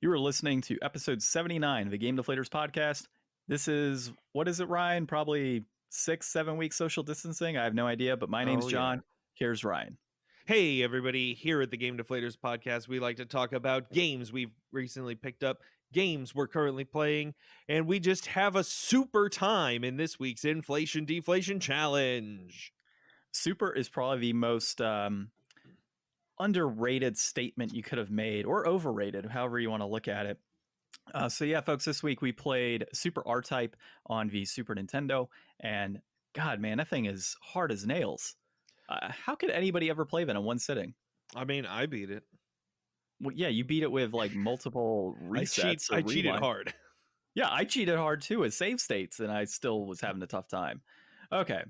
You are listening to episode 79 of the Game Deflators Podcast. This is, what is it, Ryan? Probably 6-7 weeks social distancing. I have no idea, but my name's John. Here's Ryan. Hey, everybody. Here at the Game Deflators Podcast, we like to talk about games we've recently picked up, games we're currently playing, and we just have a super time in this week's Inflation Deflation Challenge. Super is probably the most underrated statement you could have made, or overrated, however you want to look at it. So yeah, folks, this week we played Super R-Type on the Super Nintendo, and God, man, that thing is hard as nails. How could anybody ever play that in one sitting? I mean, I beat it. Well, yeah, you beat it with like multiple resets. I cheated hard. Yeah, I cheated hard too with save states, and I still was having a tough time. Okay,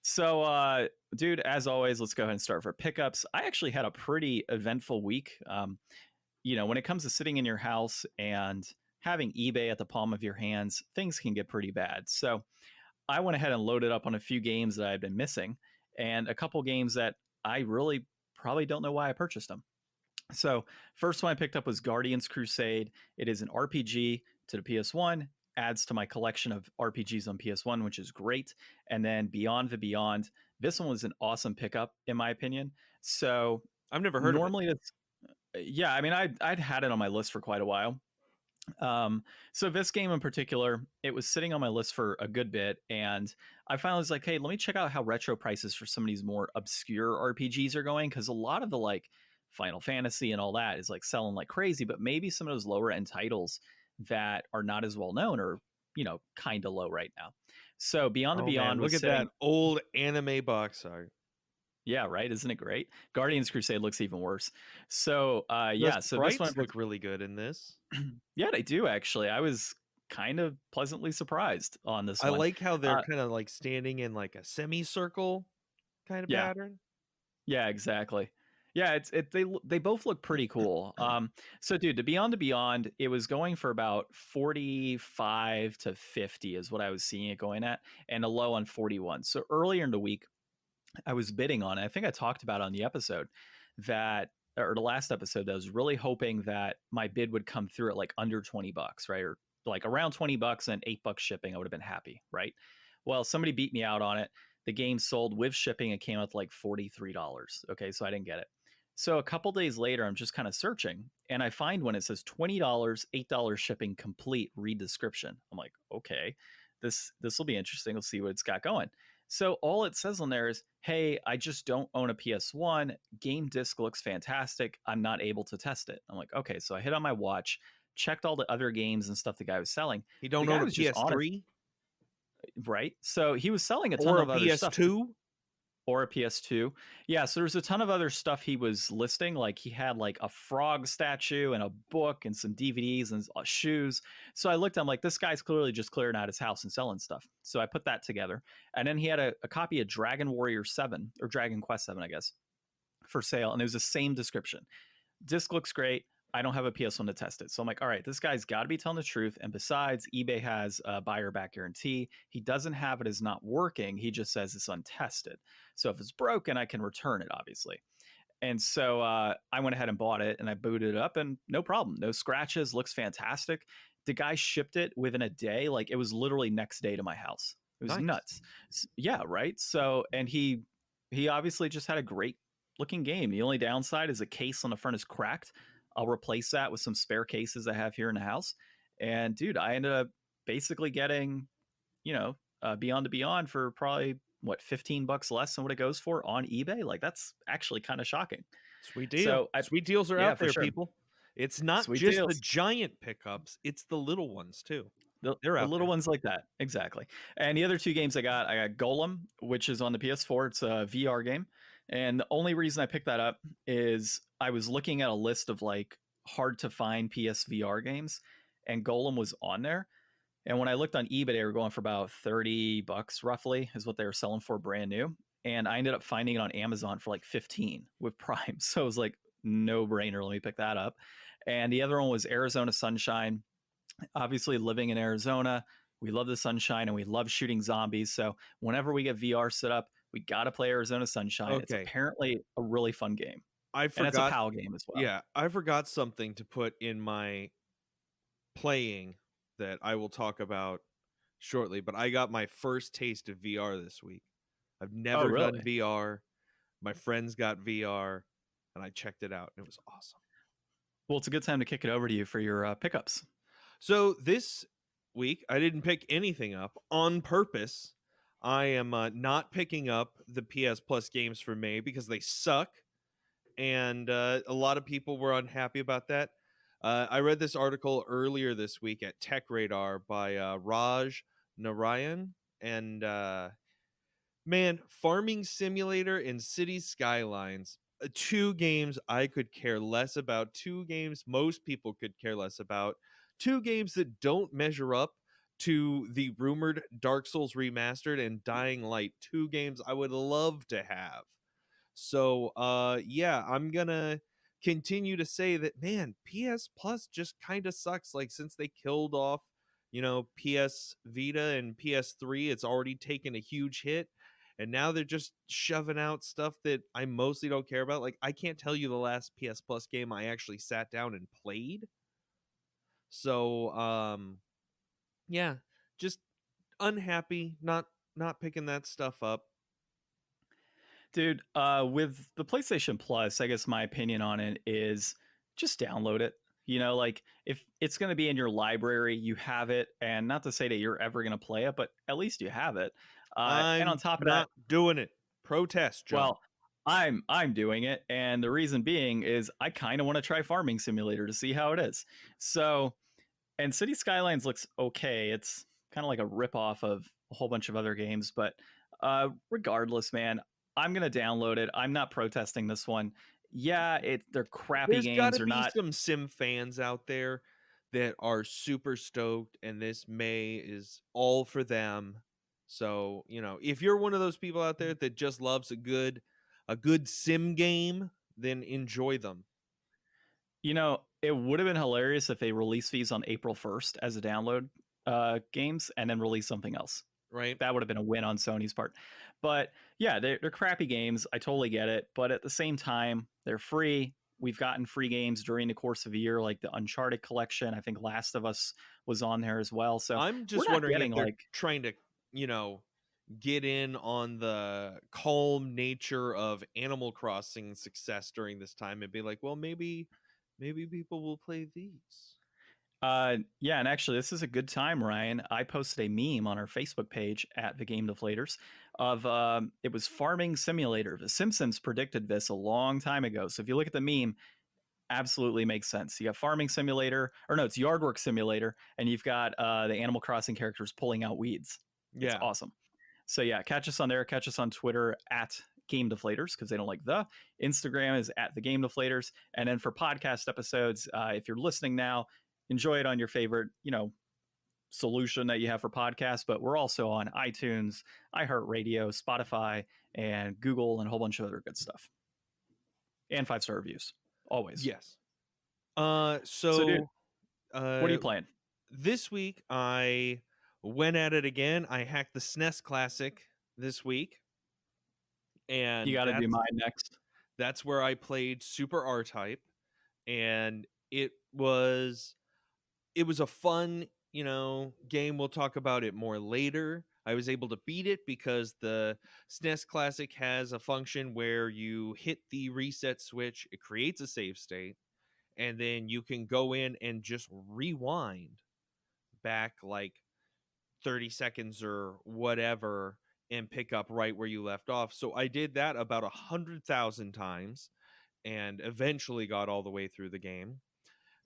so dude, as always, let's go ahead and start for pickups. I actually had a pretty eventful week. When it comes to sitting in your house and having eBay at the palm of your hands, things can get pretty bad. So I went ahead and loaded up on a few games that I've been missing, and a couple games that I really probably don't know why I purchased them. So first one I picked up was Guardians Crusade. It is an RPG to the PS1, adds to my collection of RPGs on PS1, which is great. And then Beyond the Beyond. This one was an awesome pickup, in my opinion. So I've never heard normally of it. Yeah, I mean, I'd had it on my list for quite a while. So this game in particular, it was sitting on my list for a good bit, and I finally was like, hey, let me check out how retro prices for some of these more obscure RPGs are going, because a lot of the like Final Fantasy and all that is like selling like crazy, but maybe some of those lower end titles that are not as well known are, kind of low right now. So Beyond the Beyond, look at that old anime box art. Yeah, right. Isn't it great? Guardians Crusade looks even worse. So so this one look really good in this. Yeah, they do actually. I was kind of pleasantly surprised on this one. I like how they're kind of like standing in like a semicircle kind of pattern. Yeah, exactly. Yeah, they both look pretty cool. So dude, the Beyond, it was going for about 45 to 50 is what I was seeing it going at, and a low on 41. So earlier in the week, I was bidding on it. I think I talked about on the episode or the last episode, that I was really hoping that my bid would come through at like under $20, right? Or like around $20 and $8 shipping. I would have been happy, right? Well, somebody beat me out on it. The game sold with shipping. It came out to like $43. Okay, so I didn't get it. So a couple days later, I'm just kind of searching, and I find one, it says $20, $8 shipping complete, read description. I'm like, okay, this will be interesting. Let's see what it's got going. So all it says on there is, hey, I just don't own a PS1. Game disc looks fantastic. I'm not able to test it. I'm like, okay. So I hit on my watch, checked all the other games and stuff the guy was selling. You don't own a PS3? Right. So he was selling a ton of other stuff. Or a PS2. Yeah, so there's a ton of other stuff he was listing. Like he had like a frog statue and a book and some DVDs and shoes. So I looked, I'm like, this guy's clearly just clearing out his house and selling stuff. So I put that together. And then he had a copy of Dragon Warrior 7, or Dragon Quest 7, I guess, for sale. And it was the same description. Disc looks great. I don't have a PS1 to test it. So I'm like, all right, this guy's got to be telling the truth. And besides, eBay has a buyer back guarantee. He doesn't have it as not working. He just says it's untested. So if it's broken, I can return it, obviously. And so I went ahead and bought it, and I booted it up, and no problem. No scratches. Looks fantastic. The guy shipped it within a day. Like it was literally next day to my house. It was nuts. Yeah, right? So, and he obviously just had a great looking game. The only downside is the case on the front is cracked. I'll replace that with some spare cases I have here in the house. And dude, I ended up basically getting, Beyond the Beyond for probably $15 less than what it goes for on eBay. Like that's actually kind of shocking. Sweet deal. So sweet deals are out there, people. It's not Sweet just deals. The giant pickups, it's the little ones too. They're the little ones like that. Exactly. And the other two games I got Golem, which is on the PS4. It's a VR game. And the only reason I picked that up is I was looking at a list of like hard to find PSVR games, and Golem was on there. And when I looked on eBay, they were going for about $30 roughly is what they were selling for brand new. And I ended up finding it on Amazon for like 15 with Prime. So it was like no brainer. Let me pick that up. And the other one was Arizona Sunshine. Obviously living in Arizona, we love the sunshine and we love shooting zombies. So whenever we get VR set up, we got to play Arizona Sunshine. Okay. It's apparently a really fun game. And it's a PAL game as well. Yeah, I forgot something to put in my playing that I will talk about shortly, but I got my first taste of VR this week. I've Oh, never done really? VR. My friends got VR, and I checked it out. It was awesome. Well, it's a good time to kick it over to you for your pickups. So this week, I didn't pick anything up on purpose. I am not picking up the PS Plus games for May because they suck, and a lot of people were unhappy about that. I read this article earlier this week at Tech Radar by Raj Narayan, and man, Farming Simulator and City Skylines, two games I could care less about, two games most people could care less about, two games that don't measure up to the rumored Dark Souls remastered and Dying Light, two games I would love to have. So yeah, I'm gonna continue to say that, man, PS Plus just kind of sucks. Like, since they killed off, PS Vita and PS3, it's already taken a huge hit, and now they're just shoving out stuff that I mostly don't care about. Like, I can't tell you the last PS Plus game I actually sat down and played. So yeah, just unhappy, not picking that stuff up. Dude, with the PlayStation Plus, I guess my opinion on it is just download it. Like if it's going to be in your library, you have it. And not to say that you're ever going to play it, but at least you have it. And on I'm top of that, not doing it. Protest, John. well, I'm doing it, and the reason being is I kind of want to try Farming Simulator to see how it is. So, and City Skylines looks okay. It's kind of like a ripoff of a whole bunch of other games, but regardless, man, I'm gonna download it. I'm not protesting this one. Yeah, they're crappy There's got games. to They're be not. some sim fans out there that are super stoked, and this May is all for them. So, if you're one of those people out there that just loves a good sim game, then enjoy them. It would have been hilarious if they released these on April 1st as a download games and then release something else. Right? That would have been a win on Sony's part. But yeah, they're crappy games. I totally get it. But at the same time, they're free. We've gotten free games during the course of a year, like the Uncharted collection. I think Last of Us was on there as well. So I'm we're just not wondering if getting they're like, trying to, get in on the calm nature of Animal Crossing success during this time and be like, well, maybe people will play these. yeah, and actually, this is a good time, Ryan. I posted a meme on our Facebook page at the Game Deflators of it was Farming Simulator. The Simpsons predicted this a long time ago. So if you look at the meme, absolutely makes sense. You got Farming Simulator, or no, it's Yard Work Simulator, and you've got the Animal Crossing characters pulling out weeds. It's Yeah. awesome. So yeah, catch us on there. Catch us on Twitter at Game Deflators because they don't like the. Instagram is at the Game Deflators, and then for podcast episodes, if you're listening now, enjoy it on your favorite solution that you have for podcasts. But we're also on iTunes, iHeartRadio, Spotify, and Google, and a whole bunch of other good stuff. And 5-star reviews, always. Yes. So dude, what are you playing? This week I went at it again. I hacked the SNES Classic this week, and You got to do mine next. That's where I played Super R-Type, and it was a fun, game. We'll talk about it more later. I was able to beat it because the SNES Classic has a function where you hit the reset switch, it creates a save state, and then you can go in and just rewind back like 30 seconds or whatever and pick up right where you left off. So I did that about 100,000 times and eventually got all the way through the game.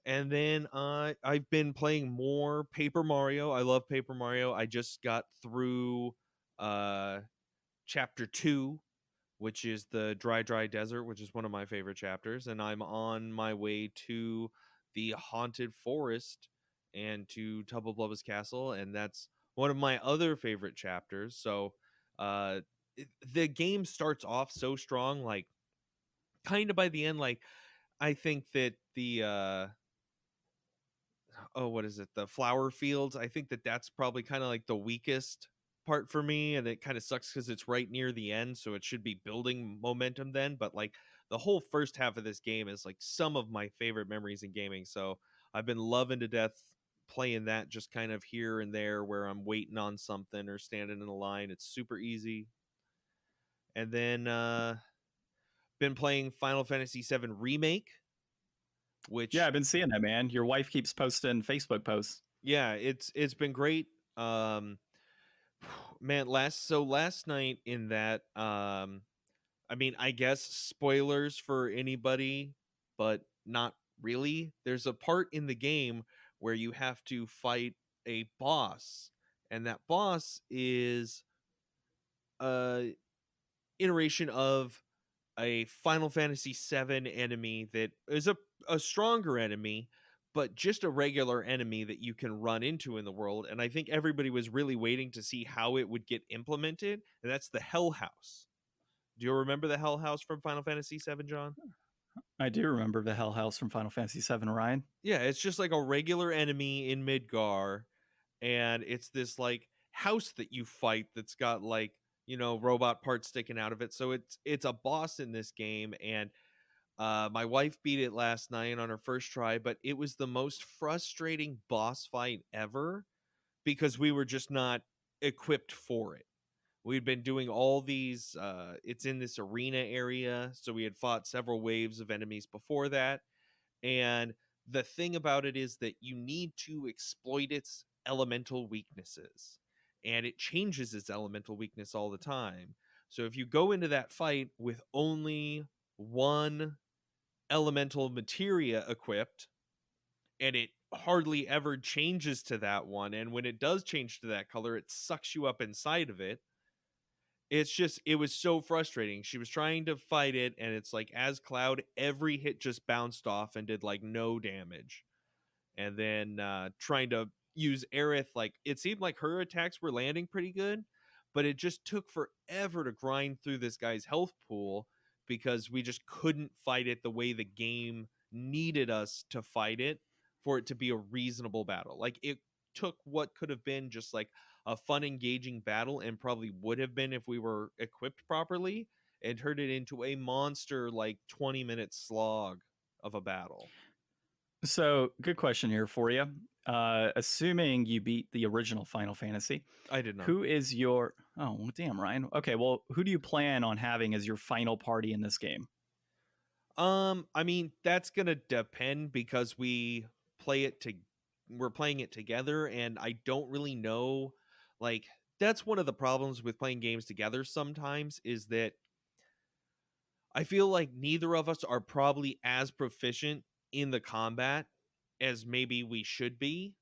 And then I've been playing more Paper Mario. I love Paper Mario. I just got through chapter 2, which is the Dry Desert, which is one of my favorite chapters. And I'm on my way to the Haunted Forest and to Tubba Blubba's Castle. And that's one of my other favorite chapters. So the game starts off so strong, like kind of by the end, like I think that the what is it, the flower fields, I think that that's probably kind of like the weakest part for me, and it kind of sucks because it's right near the end, so it should be building momentum then. But like the whole first half of this game is like some of my favorite memories in gaming, so I've been loving to death playing that just kind of here and there where I'm waiting on something or standing in a line. It's super easy. And then been playing Final Fantasy VII Remake, which Yeah, I've been seeing that, man. Your wife keeps posting Facebook posts. yeah, it's been great. Man, last night in that I mean, I guess spoilers for anybody, but not really. There's a part in the game where you have to fight a boss, and that boss is a iteration of a Final Fantasy VII enemy that is a stronger enemy, but just a regular enemy that you can run into in the world. And I think everybody was really waiting to see how it would get implemented, and that's the Hell House. Do you remember the Hell House from Final Fantasy VII, John? I do remember the Hell House from Final Fantasy VII, Ryan. Yeah, it's just like a regular enemy in Midgar, and it's this like house that you fight that's got like, you know, robot parts sticking out of it. So it's a boss in this game, and my wife beat it last night on her first try, but it was the most frustrating boss fight ever because we were just not equipped for it. We'd been doing all these it's in this arena area, so we had fought several waves of enemies before that. And the thing about it is that you need to exploit its elemental weaknesses, and it changes its elemental weakness all the time. So if you go into that fight with only one elemental materia equipped, and it hardly ever changes to that one, and when it does change to that color, it sucks you up inside of it. It's just, it was so frustrating. She was trying to fight it, and it's like, as Cloud, every hit just bounced off and did like no damage. And then trying to use Aerith, like, it seemed like her attacks were landing pretty good, but it just took forever to grind through this guy's health pool because we just couldn't fight it the way the game needed us to fight it for it to be a reasonable battle. Like, it took what could have been just like a fun, engaging battle, and probably would have been if we were equipped properly, and turned it into a monster like 20-minute slog of a battle. So, good question here for you. Assuming you beat the original Final Fantasy, I did not. who is your? Oh, well, damn, Ryan. Okay, well, who do you plan on having as your final party in this game? I mean, that's gonna depend because we're playing it together, and I don't really know. Like, that's one of the problems with playing games together sometimes, is that I feel like neither of us are probably as proficient in the combat as maybe we should be.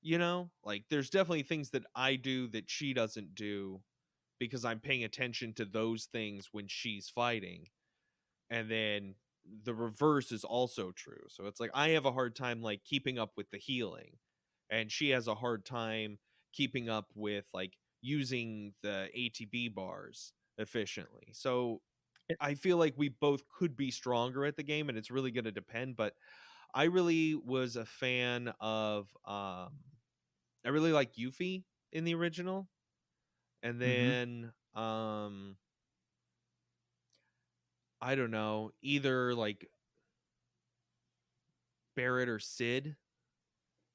You know, like, there's definitely things that I do that she doesn't do because I'm paying attention to those things when she's fighting. And then the reverse is also true. So it's like I have a hard time like keeping up with the healing, and she has a hard time keeping up with like using the ATB bars efficiently. So I feel like we both could be stronger at the game, and it's really going to depend. But I really was a fan of I really like Yuffie in the original, and Mm-hmm. then I don't know, either like Barrett or Sid.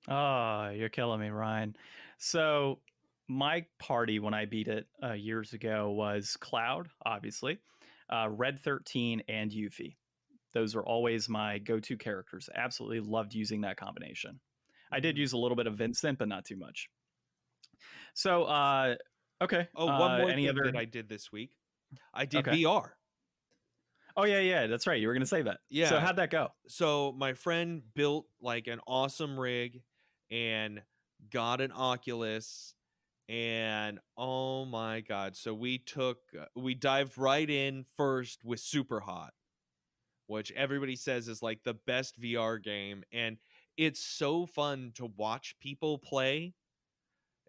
Oh, you're killing me, Ryan. So, my party when I beat it years ago was Cloud, obviously, Red 13, and Yuffie. Those are always my go-to characters. Absolutely loved using that combination. I did use a little bit of Vincent, but not too much. So, okay. Oh, one more Any thing other? that I did this week. I did Okay. VR. Oh yeah, that's right. You were going to say that. So Yeah. how'd that go? So my friend built like an awesome rig and got an Oculus, and oh my god. So we dived right in first with Super Hot, which everybody says is like the best VR game, and it's so fun to watch people play.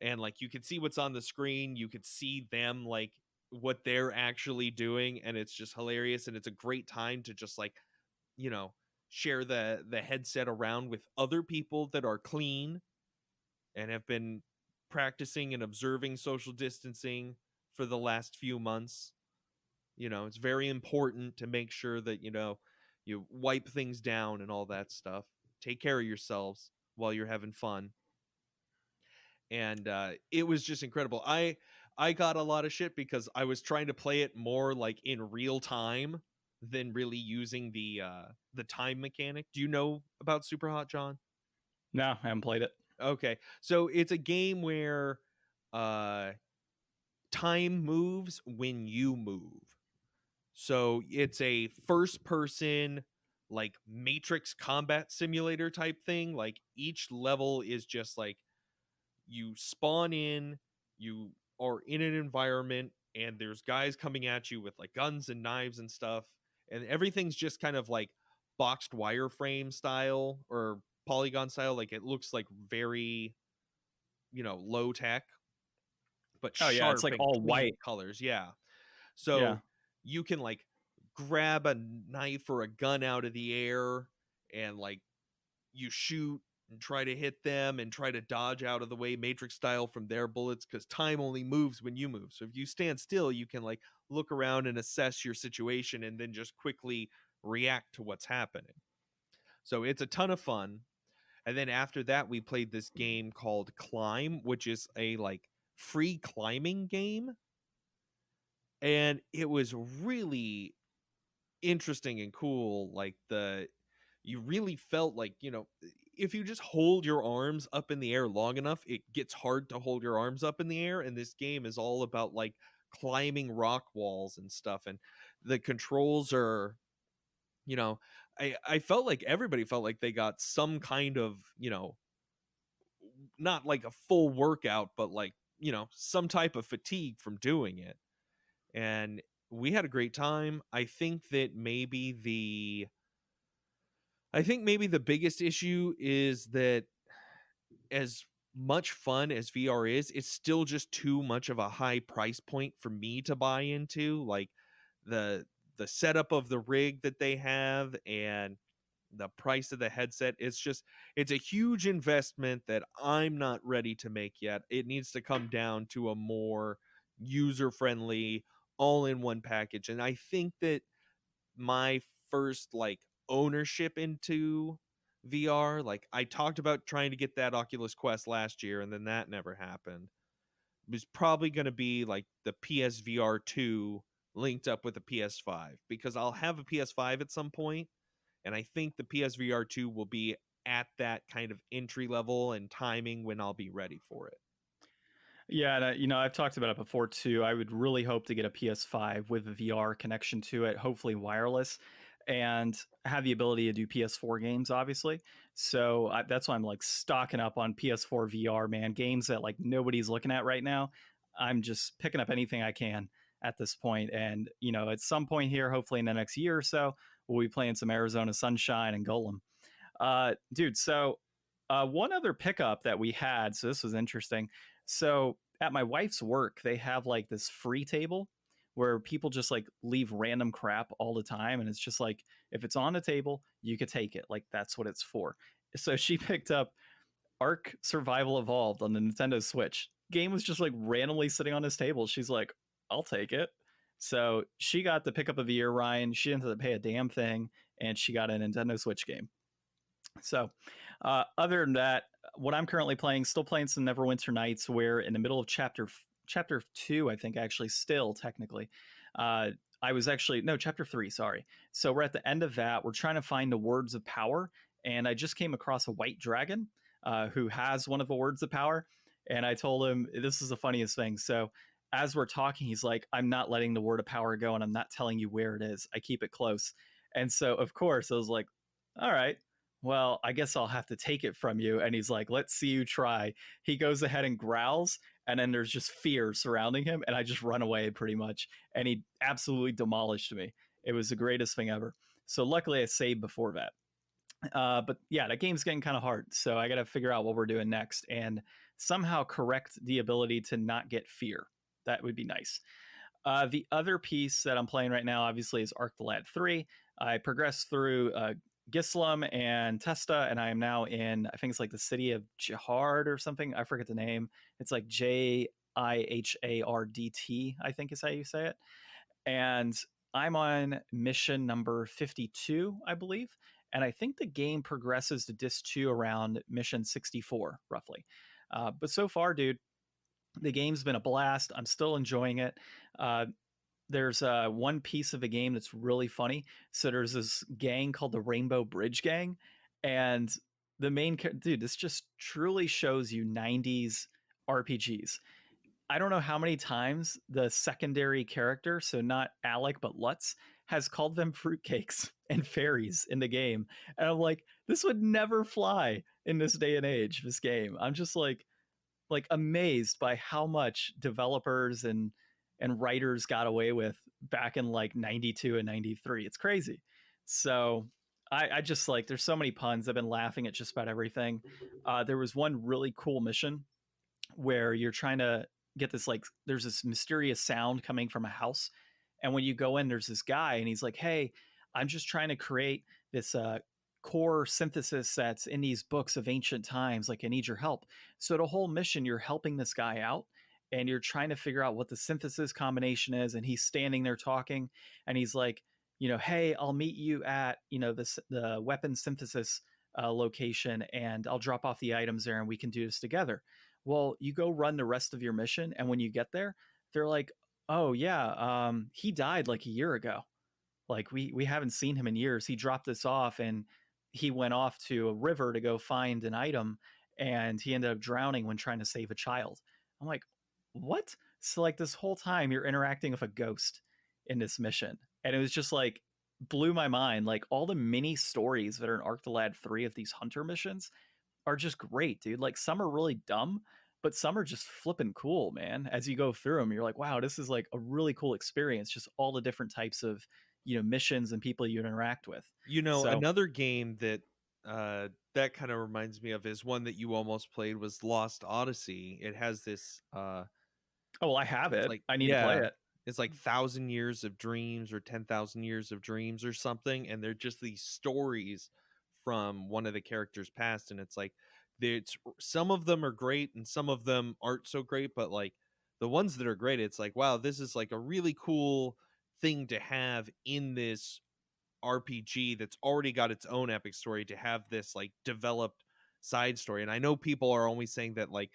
And like, you could see what's on the screen, you could see them like what they're actually doing, and it's just hilarious. And it's a great time to just like, you know, share the headset around with other people that are clean and have been practicing and observing social distancing for the last few months. You know, it's very important to make sure that, you know, you wipe things down and all that stuff. Take care of yourselves. while you're having fun. And it was just incredible. I got a lot of shit because I was trying to play it more like in real time than really using the time mechanic. Do you know about Superhot, John? No, I haven't played it. Okay. So it's a game where uh time moves when you move. So it's a first person like Matrix combat simulator type thing. Like each level is just like you spawn in, you are in an environment, and there's guys coming at you with like guns and knives and stuff, and everything's just kind of like boxed wireframe style or polygon style. Like it looks like very, low tech, but Oh yeah, it's sharp like and all clean white. colors. Yeah. Yeah. So you can like grab a knife or a gun out of the air and like you shoot and try to hit them and try to dodge out of the way Matrix style from their bullets, because time only moves when you move. So if you stand still, you can like look around and assess your situation and then just quickly react to what's happening. So it's a ton of fun. And then after that, we played this game called Climb, which is a like free climbing game. And it was really interesting and cool. Like you really felt like, if you just hold your arms up in the air long enough, it gets hard to hold your arms up in the air. And this game is all about like climbing rock walls and stuff. And the controls are, I felt like everybody felt like they got some kind of, not like a full workout, but like, some type of fatigue from doing it. And we had a great time. I think maybe the biggest issue is that as much fun as VR is, it's still just too much of a high price point for me to buy into. Like the setup of the rig that they have and the price of the headset, it's a huge investment that I'm not ready to make yet. It needs to come down to a more user friendly all in one package. And I think that my first like ownership into VR, like I talked about trying to get that Oculus Quest last year and then that never happened, was probably going to be like the PSVR 2 linked up with the PS5, because I'll have a PS5 at some point, and I think the PSVR 2 will be at that kind of entry level and timing when I'll be ready for it. Yeah, and I've talked about it before too. I would really hope to get a PS5 with a VR connection to it, hopefully wireless, and have the ability to do PS4 games, obviously. So that's why I'm like stocking up on PS4 VR, man. Games that like nobody's looking at right now. I'm just picking up anything I can at this point, and at some point here, hopefully in the next year or so, we'll be playing some Arizona Sunshine and Golem. Dude, so one other pickup that we had, so this was interesting. So at my wife's work, they have like this free table where people just like leave random crap all the time. And it's just like, if it's on the table, you could take it. Like that's what it's for. So she picked up Ark Survival Evolved on the Nintendo Switch. Game was just like randomly sitting on this table. She's like, I'll take it. So she got the pick up of the year, Ryan. She didn't have to pay a damn thing. And she got a Nintendo Switch game. So, other than that, what I'm currently playing, still playing some Neverwinter Nights. We're in the middle of chapter 2, I think, actually, still technically. I was actually no chapter 3. Sorry. So we're at the end of that. We're trying to find the words of power, and I just came across a white dragon who has one of the words of power, and I told him this is the funniest thing. So. As we're talking, he's like, I'm not letting the word of power go, and I'm not telling you where it is. I keep it close. And so, of course, I was like, all right, well, I guess I'll have to take it from you. And he's like, let's see you try. He goes ahead and growls, and then there's just fear surrounding him. And I just run away pretty much. And he absolutely demolished me. It was the greatest thing ever. So luckily I saved before that. But yeah, that game's getting kind of hard. So I got to figure out what we're doing next and somehow correct the ability to not get fear. That would be nice. The other piece that I'm playing right now, obviously, is Arc the Lad 3. I progressed through Gislam and Testa, and I am now in, I think it's like the city of Jihard or something. I forget the name. It's like Jihardt, I think is how you say it. And I'm on mission number 52, I believe. And I think the game progresses to disc 2 around mission 64 roughly. But so far, dude, the game's been a blast. I'm still enjoying it. uh, there's one piece of the game that's really funny. So there's this gang called the Rainbow Bridge Gang, and the main dude, this just truly shows you 90s RPGs. I don't know how many times the secondary character, so not Alec but Lutz, has called them fruitcakes and fairies in the game. And I'm like, this would never fly in this day and age, this game. I'm just like amazed by how much developers and writers got away with back in like 92 and 93. It's crazy. So I just like, there's so many puns. I've been laughing at just about everything. There was one really cool mission where you're trying to get this, like, there's this mysterious sound coming from a house. And when you go in, there's this guy and he's like, hey, I'm just trying to create this core synthesis that's in these books of ancient times. Like, I need your help. So the whole mission, you're helping this guy out and you're trying to figure out what the synthesis combination is. And he's standing there talking and he's like, hey, I'll meet you at, the weapon synthesis location, and I'll drop off the items there and we can do this together. Well, you go run the rest of your mission, and when you get there, they're like, oh yeah, he died like a year ago. Like, we haven't seen him in years. He dropped this off and he went off to a river to go find an item, and he ended up drowning when trying to save a child. I'm like, what? So like this whole time you're interacting with a ghost in this mission. And it was just like, blew my mind. Like, all the mini stories that are in Arctolad 3 of these hunter missions are just great, dude. Like, some are really dumb, but some are just flipping cool, man. As you go through them, you're like, wow, this is like a really cool experience. Just all the different types of, missions and people you interact with. Another game that that kind of reminds me of is one that you almost played, was Lost Odyssey. It has this oh, well, I have it. Like, I need to play it. It's like 1,000 Years of Dreams or 10,000 Years of Dreams or something, and they're just these stories from one of the characters past, and it's like, some of them are great and some of them aren't so great, but like the ones that are great, it's like, wow, this is like a really cool thing to have in this RPG that's already got its own epic story, to have this like developed side story. And I know people are always saying that, like,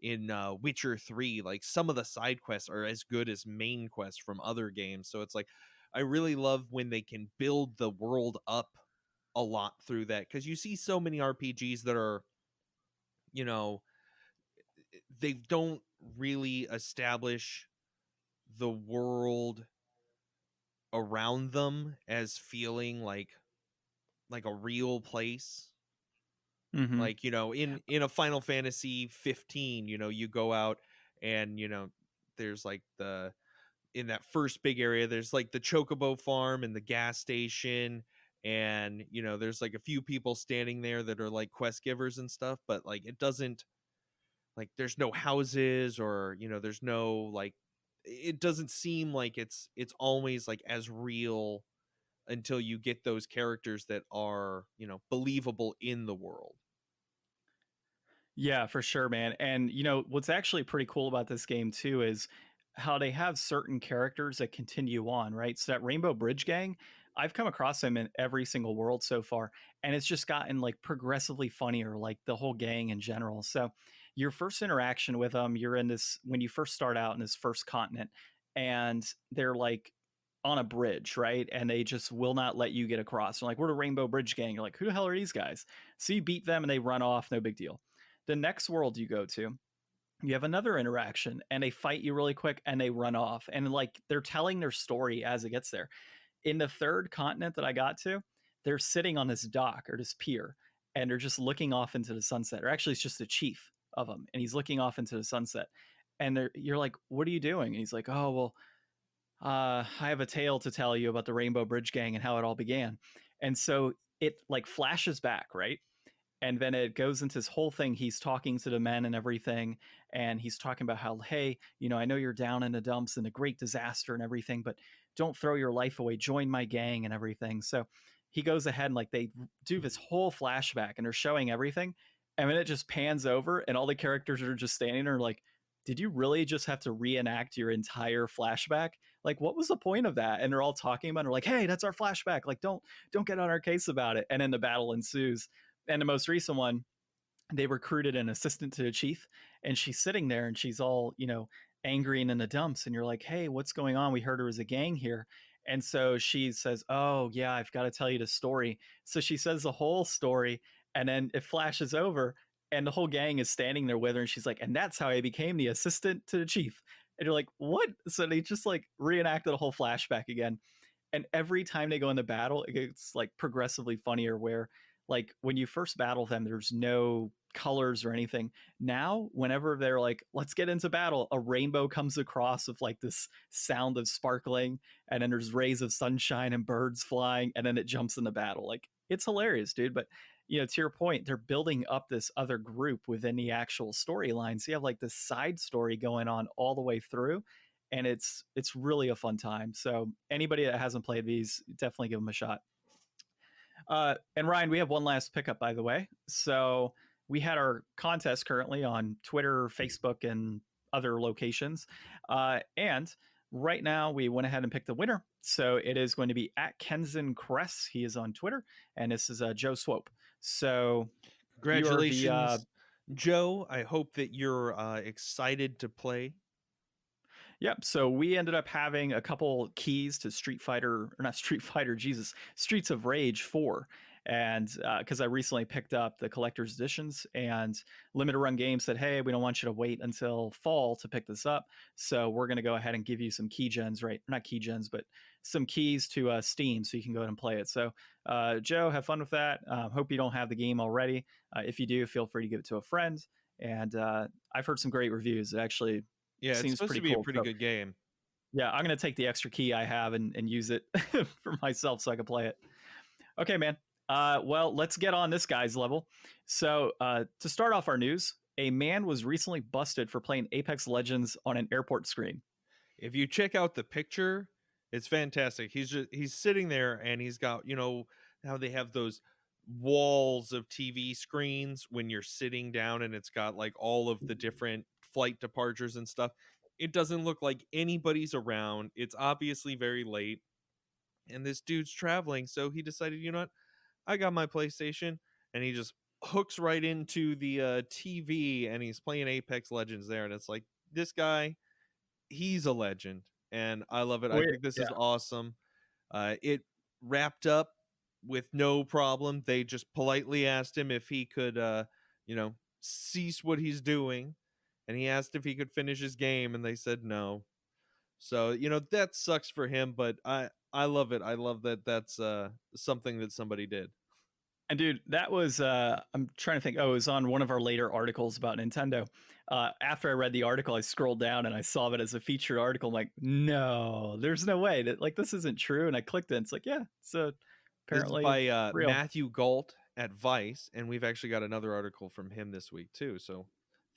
in Witcher 3, like some of the side quests are as good as main quests from other games. So it's like, I really love when they can build the world up a lot through that, because you see so many RPGs that are, they don't really establish the world around them as feeling like a real place. Mm-hmm. Like, in a Final Fantasy 15, you go out and there's like in that first big area, there's like the Chocobo farm and the gas station, and there's like a few people standing there that are like quest givers and stuff, but like it doesn't, like, there's no houses, or there's no, like, it doesn't seem like it's always like as real until you get those characters that are believable in the world. Yeah, for sure, man. And what's actually pretty cool about this game too is how they have certain characters that continue on, right? So that Rainbow Bridge Gang, I've come across them in every single world so far, and it's just gotten like progressively funnier, like the whole gang in general. So your first interaction with them, you're in this, when you first start out in this first continent, and they're like on a bridge, right? And they just will not let you get across. They're like, we're the Rainbow Bridge Gang. You're like, who the hell are these guys? So you beat them and they run off, no big deal. The next world you go to, you have another interaction and they fight you really quick and they run off, and like they're telling their story as it gets there. In the third continent that I got to, they're sitting on this dock or this pier and they're just looking off into the sunset. Or actually, it's just the chief of them and he's looking off into the sunset. And you're like, what are you doing? And he's like, oh, well, I have a tale to tell you about the Rainbow Bridge Gang and how it all began. And so it like flashes back, right? And then it goes into this whole thing. He's talking to the men and everything. And he's talking about how, hey, I know you're down in the dumps and a great disaster and everything, but don't throw your life away. Join my gang and everything. So he goes ahead and like they do this whole flashback and they're showing everything. And then it just pans over and all the characters are just standing there like, did you really just have to reenact your entire flashback? Like, what was the point of that? And they're all talking about it. They're like, hey, that's our flashback. Like, don't get on our case about it. And then the battle ensues. And the most recent one, they recruited an assistant to the chief, and she's sitting there and she's all, angry and in the dumps. And you're like, hey, what's going on? We heard there was a gang here. And so she says, oh, yeah, I've got to tell you the story. So she says the whole story, and then it flashes over, and the whole gang is standing there with her. And she's like, and that's how I became the assistant to the chief. And you're like, what? So they just like reenacted a whole flashback again. And every time they go into battle, it gets like progressively funnier, where like when you first battle them, there's no colors or anything. Now, whenever they're like, let's get into battle, a rainbow comes across with like this sound of sparkling, and then there's rays of sunshine and birds flying, and then it jumps into battle. Like, it's hilarious, dude. But to your point, they're building up this other group within the actual storyline. So you have like this side story going on all the way through, and it's really a fun time. So anybody that hasn't played these, definitely give them a shot. And Ryan, we have one last pickup, by the way. So we had our contest currently on Twitter, Facebook, and other locations. And right now we went ahead and picked the winner. So it is going to be at Kenzen Kress. He is on Twitter, and this is Joe Swope. So congratulations, Joe. I hope that you're excited to play. Yep. So we ended up having a couple keys to Streets of Rage 4. And because I recently picked up the collector's editions, and Limited Run Games said, hey, we don't want you to wait until fall to pick this up. So we're going to go ahead and give you some key gens, right? Not key gens, but some keys to Steam so you can go ahead and play it. So Joe, have fun with that. Hope you don't have the game already. If you do, feel free to give it to a friend. And I've heard some great reviews. It actually it's seems supposed pretty to be cool. a pretty good game. Yeah, I'm going to take the extra key I have and use it for myself so I can play it. Okay, man. Well, let's get on this guy's level. So to start off our news, a man was recently busted for playing Apex Legends on an airport screen. If you check out the picture, it's fantastic. He's sitting there, and he's got, how they have those walls of TV screens when you're sitting down, and it's got like all of the different flight departures and stuff. It doesn't look like anybody's around. It's obviously very late, and this dude's traveling, so he decided, you know what, I got my PlayStation, and he just hooks right into the TV, and he's playing Apex Legends there, and it's like, this guy, he's a legend, and I love it. I think this is awesome. It wrapped up with no problem. They just politely asked him if he could cease what he's doing, and he asked if he could finish his game, and they said no. So that sucks for him, but I love it. I love that that's something that somebody did. And dude, that was I'm trying to think. Oh, it was on one of our later articles about Nintendo. After I read the article, I scrolled down and I saw it as a featured article. I'm like, no, there's no way that this isn't true. And I clicked it. And it's like, yeah, so apparently this is by Matthew Galt at Vice, and we've actually got another article from him this week too. So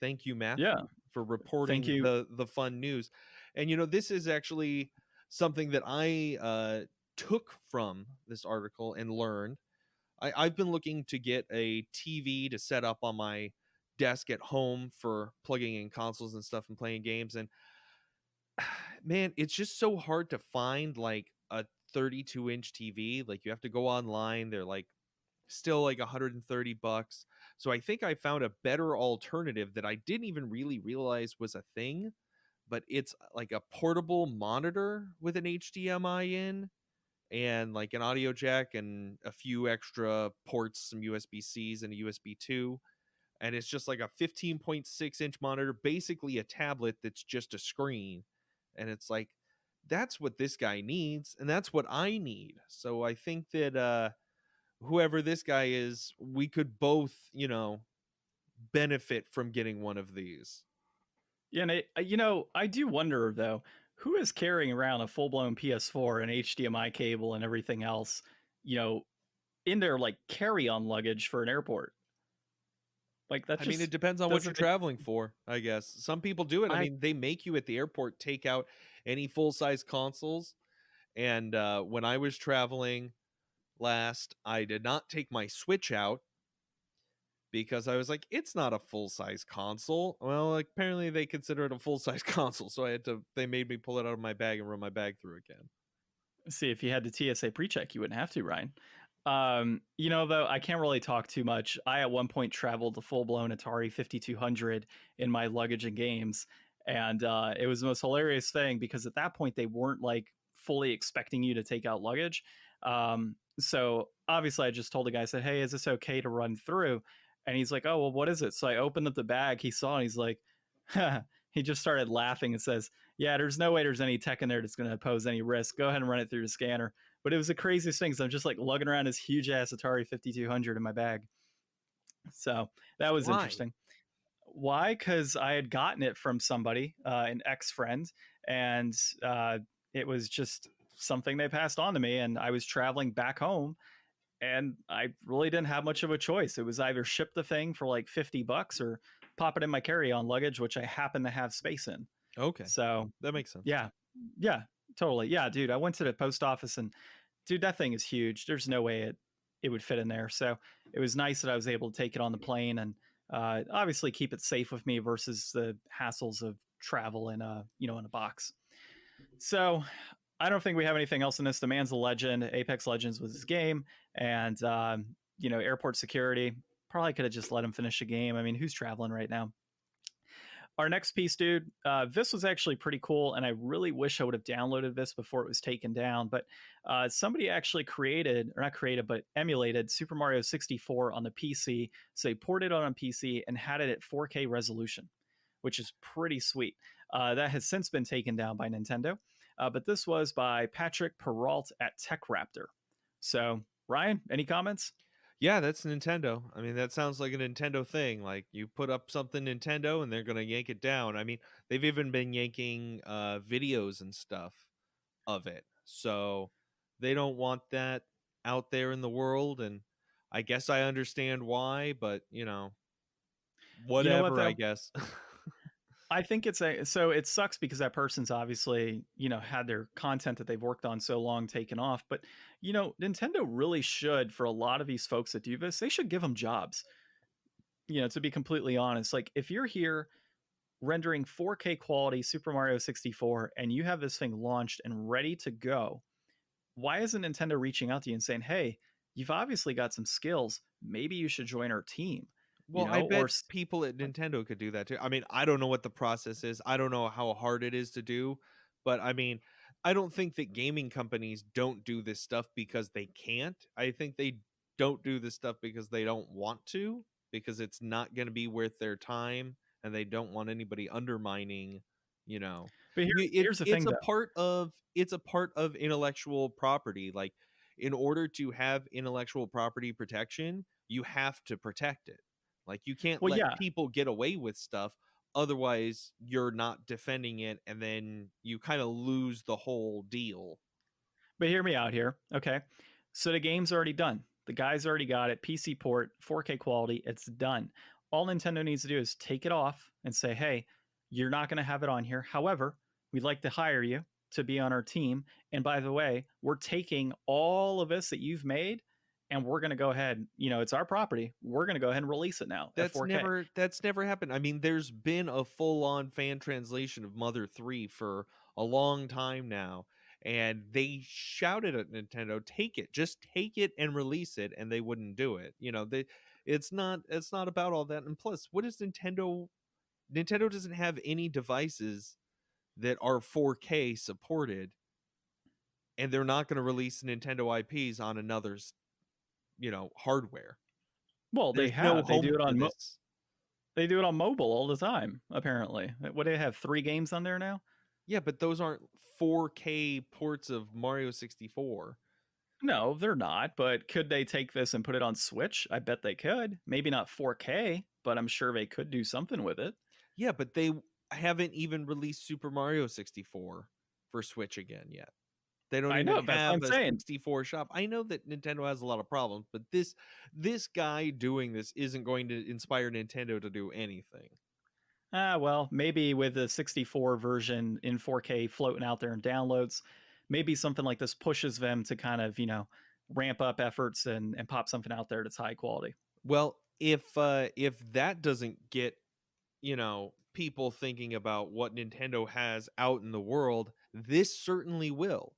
thank you, Matthew, for reporting the fun news. And this is actually something that I took from this article and learned. I've been looking to get a TV to set up on my desk at home for plugging in consoles and stuff and playing games. And man, it's just so hard to find like a 32-inch TV. Like, you have to go online. They're like still like $130. So I think I found a better alternative that I didn't even really realize was a thing, but it's like a portable monitor with an HDMI in, and like an audio jack and a few extra ports, some USB-Cs and a USB 2. And it's just like a 15.6-inch monitor, basically a tablet that's just a screen. And it's like, that's what this guy needs, and that's what I need. So I think that whoever this guy is, we could both, benefit from getting one of these. Yeah, and I do wonder, though, who is carrying around a full-blown PS4 and HDMI cable and everything else, in their like carry-on luggage for an airport? Like, that's I mean, it depends on what you're traveling for, I guess. Some people do it. I mean, they make you at the airport take out any full-size consoles. And when I was traveling last, I did not take my Switch out. because I was like, it's not a full-size console. Well, like, apparently they consider it a full-size console, so they made me pull it out of my bag and run my bag through again. See, if you had the TSA pre-check, you wouldn't have to, Ryan. Though, I can't really talk too much. I at one point traveled the full-blown Atari 5200 in my luggage and games, and it was the most hilarious thing because at that point they weren't like fully expecting you to take out luggage. So obviously I just told the guy, I said, "Hey, is this okay to run through?" And he's like, "Oh, well, what is it?" So I opened up the bag. He saw, and he's like, he just started laughing and says, "Yeah, there's no way there's any tech in there that's going to pose any risk. Go ahead and run it through the scanner." But it was the craziest thing. So I'm just like lugging around this huge ass Atari 5200 in my bag. So that was interesting. Why? Because I had gotten it from somebody, an ex-friend, and it was just something they passed on to me. And I was traveling back home, and I really didn't have much of a choice. It was either ship the thing for like $50 or pop it in my carry-on luggage, which I happen to have space in. Okay. So that makes sense. Yeah, totally. Yeah, dude, I went to the post office and dude, that thing is huge. There's no way it would fit in there. So it was nice that I was able to take it on the plane and obviously keep it safe with me versus the hassles of travel in in a box. So I don't think we have anything else in this. The man's a legend. Apex Legends was his game, and airport security probably could have just let him finish the game. I mean, who's traveling right now? Our next piece, dude, this was actually pretty cool, and I really wish I would have downloaded this before it was taken down. But somebody actually emulated Super Mario 64 on the PC. So they ported it on PC and had it at 4K resolution, which is pretty sweet. That has since been taken down by Nintendo. But this was by Patrick Peralt at TechRaptor. So, Ryan, any comments? Yeah, that's Nintendo. I mean, that sounds like a Nintendo thing. Like, you put up something Nintendo and they're going to yank it down. I mean, they've even been yanking videos and stuff of it. So they don't want that out there in the world. And I guess I understand why, but, whatever, I guess. I think so it sucks because that person's obviously, had their content that they've worked on so long taken off. But, Nintendo really should, for a lot of these folks that do this, they should give them jobs. To be completely honest, like if you're here rendering 4K quality Super Mario 64 and you have this thing launched and ready to go, why isn't Nintendo reaching out to you and saying, "Hey, you've obviously got some skills. Maybe you should join our team." Well, I bet people at Nintendo could do that too. I mean, I don't know what the process is. I don't know how hard it is to do. But I mean, I don't think that gaming companies don't do this stuff because they can't. I think they don't do this stuff because they don't want to, because it's not going to be worth their time and they don't want anybody undermining, But here's the thing, it's a part of intellectual property. Like, in order to have intellectual property protection, you have to protect it. Like, you can't let people get away with stuff. Otherwise, you're not defending it, and then you kind of lose the whole deal. But hear me out here, okay? So the game's already done. The guy's already got it. PC port, 4K quality, it's done. All Nintendo needs to do is take it off and say, "Hey, you're not going to have it on here. However, we'd like to hire you to be on our team. And by the way, we're taking all of this that you've made, and we're going to go ahead, it's our property. We're going to go ahead and release it now." That's never happened. I mean, there's been a full-on fan translation of Mother 3 for a long time now, and they shouted at Nintendo, just take it and release it, and they wouldn't do it. It's not about all that. And plus, what is Nintendo doesn't have any devices that are 4K supported, and they're not going to release Nintendo IPs on another's hardware. Well, they do it on they do it on mobile all the time, apparently. What do they have, 3 games on there now? Yeah, but those aren't 4K ports of Mario 64. No, they're not, but could they take this and put it on Switch? I bet they could. Maybe not 4K, but I'm sure they could do something with it. Yeah, but they haven't even released Super Mario 64 for Switch again yet. They don't even have a 64 shop. I know that Nintendo has a lot of problems, but this guy doing this isn't going to inspire Nintendo to do anything. Well, maybe with the 64 version in 4K floating out there in downloads, maybe something like this pushes them to kind of, ramp up efforts and pop something out there that's high quality. Well, if that doesn't get, people thinking about what Nintendo has out in the world, this certainly will.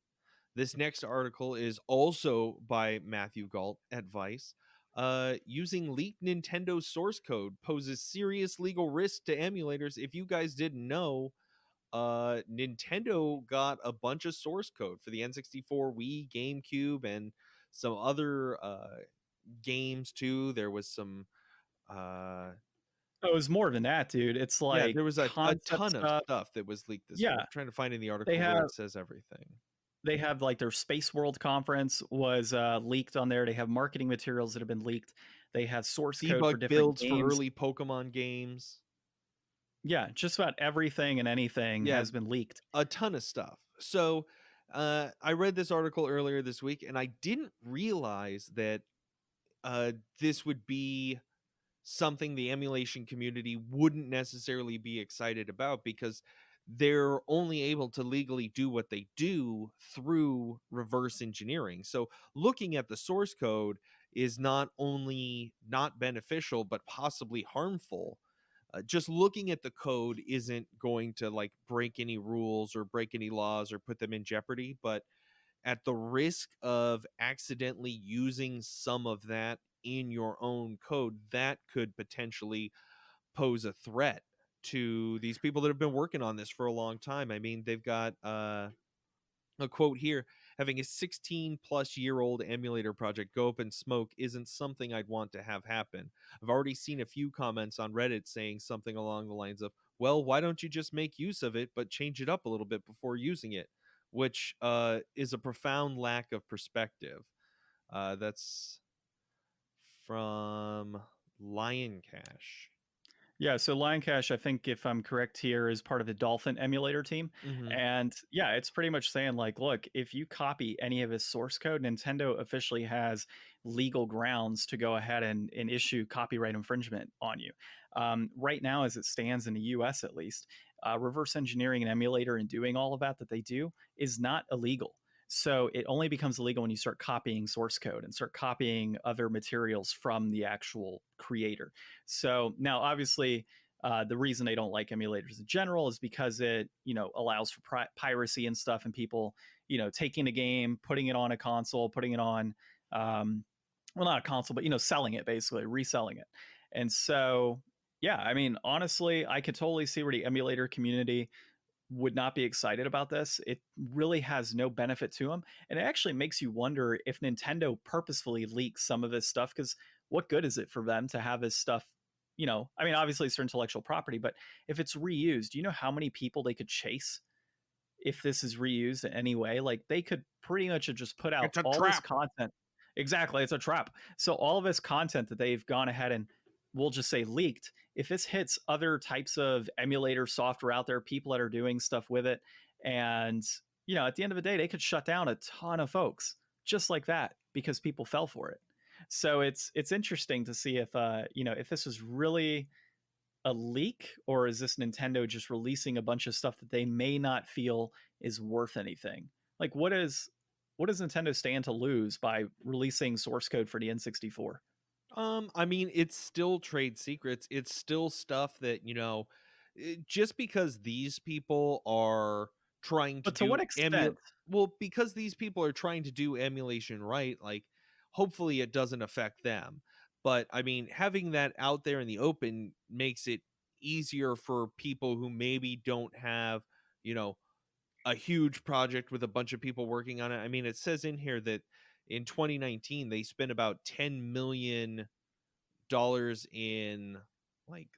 This next article is also by Matthew Galt at Vice. Using leaked Nintendo source code poses serious legal risk to emulators. If you guys didn't know, Nintendo got a bunch of source code for the N64, Wii, GameCube, and some other games too. There was some Oh, it was more than that, dude. It's yeah, like there was a concept ton of stuff. stuff that was leaked this week. Yeah, I'm trying to find in the they article where have it says everything. they have like their Space World conference was leaked on there. They have marketing materials that have been leaked. They have source code for Debug different builds for games. early Pokemon games. Yeah, just about everything and anything has been leaked. A ton of stuff. So I read this article earlier this week, and I didn't realize that this would be something the emulation community wouldn't necessarily be excited about, because they're only able to legally do what they do through reverse engineering. So looking at the source code is not only not beneficial, but possibly harmful. Just looking at the code isn't going to like break any rules or break any laws or put them in jeopardy, but at the risk of accidentally using some of that in your own code, that could potentially pose a threat to these people that have been working on this for a long time. I mean, they've got a quote here: having a 16 plus year old emulator project go up in smoke isn't something I'd want to have happen. I've already seen a few comments on Reddit saying something along the lines of, well, why don't you just make use of it but change it up a little bit before using it, which is a profound lack of perspective. That's from Lion Cash. Yeah, so Lion Cash, I think if I'm correct here, is part of the Dolphin emulator team. Mm-hmm. And yeah, it's pretty much saying like, look, if you copy any of his source code, Nintendo officially has legal grounds to go ahead and issue copyright infringement on you. Right now, as it stands in the US at least, reverse engineering an emulator and doing all of that they do is not illegal. So it only becomes illegal when you start copying source code and start copying other materials from the actual creator. So now, obviously, the reason they don't like emulators in general is because it, allows for piracy and stuff, and people, taking a game, putting it on a console, putting it on, well, not a console, but selling it, basically reselling it. And so, yeah, I mean, honestly, I could totally see where the emulator community would not be excited about this. It really has no benefit to them. And it actually makes you wonder if Nintendo purposefully leaks some of this stuff, because what good is it for them to have this stuff? I mean, obviously it's their intellectual property, but if it's reused, do you know how many people they could chase if this is reused in any way? Like, they could pretty much have just put out It's a all trap. this content. Exactly, it's a trap. So all of this content that they've gone ahead and, we'll just say, leaked, if this hits other types of emulator software out there, people that are doing stuff with it, and at the end of the day, they could shut down a ton of folks just like that because people fell for it. So it's interesting to see if if this was really a leak, or is this Nintendo just releasing a bunch of stuff that they may not feel is worth anything. Like, what does Nintendo stand to lose by releasing source code for the N64? I mean, it's still trade secrets. It's still stuff that, just because these people are trying to But to what do extent? because these people are trying to do emulation right, like, hopefully it doesn't affect them. But I mean, having that out there in the open makes it easier for people who maybe don't have, a huge project with a bunch of people working on it. I mean, it says in here that in 2019 they spent about $10 million in like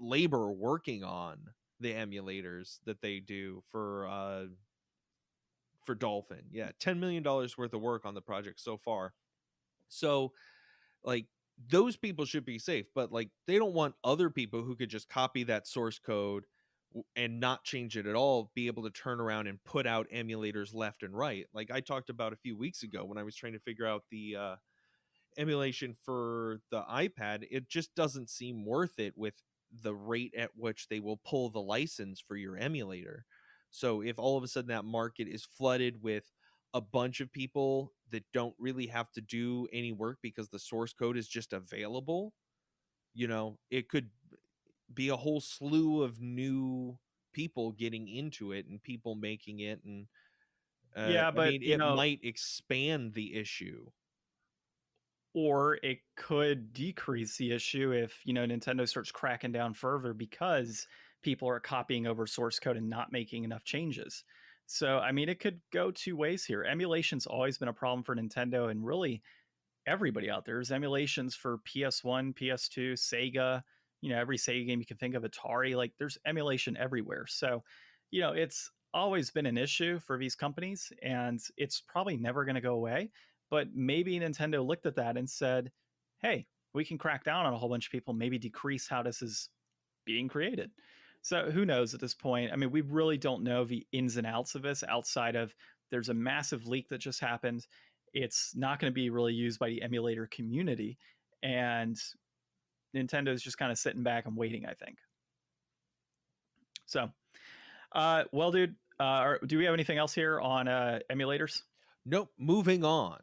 labor working on the emulators that they do for Dolphin. Yeah, $10 million worth of work on the project so far. So like, those people should be safe, but like, they don't want other people who could just copy that source code and not change it at all be able to turn around and put out emulators left and right. Like I talked about a few weeks ago when I was trying to figure out the emulation for the iPad, it just doesn't seem worth it with the rate at which they will pull the license for your emulator. So if all of a sudden that market is flooded with a bunch of people that don't really have to do any work because the source code is just available, it could be a whole slew of new people getting into it and people making it. And Yeah, I but mean, it might expand the issue. Or it could decrease the issue if, Nintendo starts cracking down further because people are copying over source code and not making enough changes. So, I mean, it could go two ways here. Emulation's always been a problem for Nintendo and really everybody out there. There's emulations for PS1, PS2, Sega, every Sega game you can think of, Atari, like there's emulation everywhere. So, it's always been an issue for these companies and it's probably never going to go away. But maybe Nintendo looked at that and said, hey, we can crack down on a whole bunch of people, maybe decrease how this is being created. So who knows at this point? I mean, we really don't know the ins and outs of this outside of there's a massive leak that just happened. It's not going to be really used by the emulator community. And Nintendo's just kind of sitting back and waiting, I think. So, well, dude, do we have anything else here on emulators? Nope. Moving on.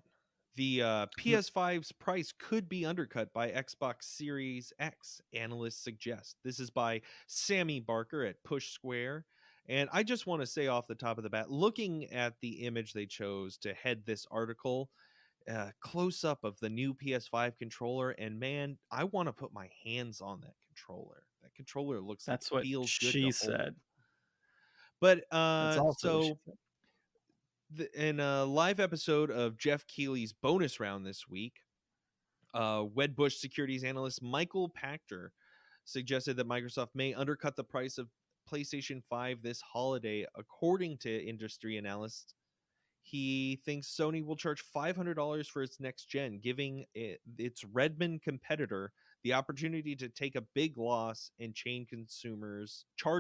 The PS5's price could be undercut by Xbox Series X, analysts suggest. This is by Sammy Barker at Push Square. And I just want to say off the top of the bat, looking at the image they chose to head this article, close up of the new PS5 controller, and man, I want to put my hands on that controller. That controller looks That's like what it feels good. She said. But That's also so in a live episode of Jeff Keighley's bonus round this week, Wedbush securities analyst Michael Pachter suggested that Microsoft may undercut the price of PlayStation 5 this holiday. According to industry analysts, he thinks Sony will charge $500 for its next gen, giving its Redmond competitor the opportunity to take a big loss and charge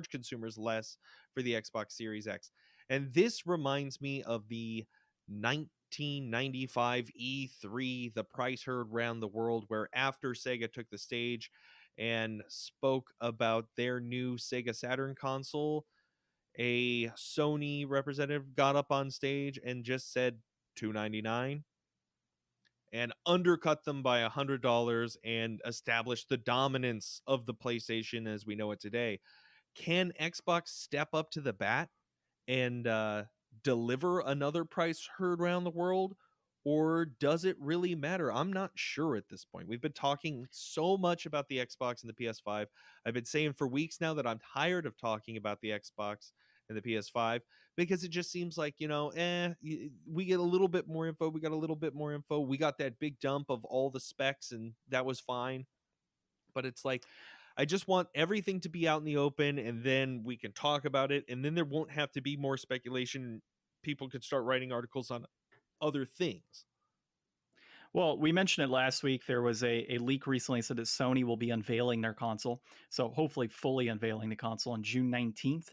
consumers less for the Xbox Series X. And this reminds me of the 1995 E3, the price heard around the world, where after Sega took the stage and spoke about their new Sega Saturn console, a Sony representative got up on stage and just said $299 and undercut them by $100 and established the dominance of the PlayStation as we know it today. Can Xbox step up to the bat and deliver another price heard around the world? Or does it really matter? I'm not sure at this point. We've been talking so much about the Xbox and the PS5. I've been saying for weeks now that I'm tired of talking about the Xbox and the PS5 because it just seems like, we get a little bit more info. We got a little bit more info. We got that big dump of all the specs and that was fine. But it's like, I just want everything to be out in the open and then we can talk about it. And then there won't have to be more speculation. People could start writing articles on other things. Well, we mentioned it last week. There was a leak recently said that Sony will be unveiling their console. So hopefully fully unveiling the console on June 19th.